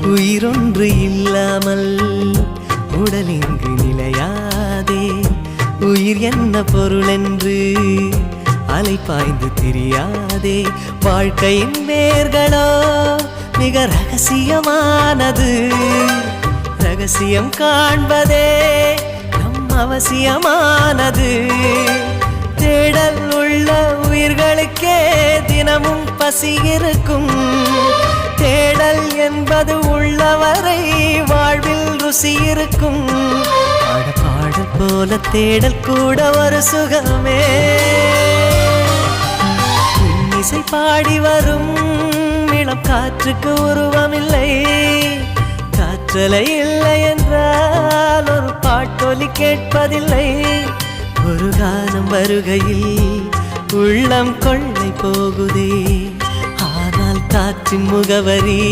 உயிரொன்று இல்லாமல் உடல் இங்கு நிலையாதே. உயிர் என்ன பொருள் என்று அலைப்பாய்ந்து தெரியாதே. வாழ்க்கையின் வேர்களோ மிக ரகசியமானது. ரகசியம் காண்பதே நம் அவசியமானது. தேடல் உள்ள உயிர்களுக்கே தினமும் பசி இருக்கும். தேடல் என்பது உள்ளவரை வாழ்வில் ருசி இருக்கும். பாடல் போல தேடல் கூட ஒரு சுகமே. இசை பாடி வரும் இளம் காற்றுக்கு உருவமில்லை. காற்றலை இல்லை என்றால் ஒரு பாட்டொலி கேட்பதில்லை. ஒரு காலம் வருகையில் உள்ளம் கொள்ளை போகுதே. ஆனால் காற்றின் முகவரி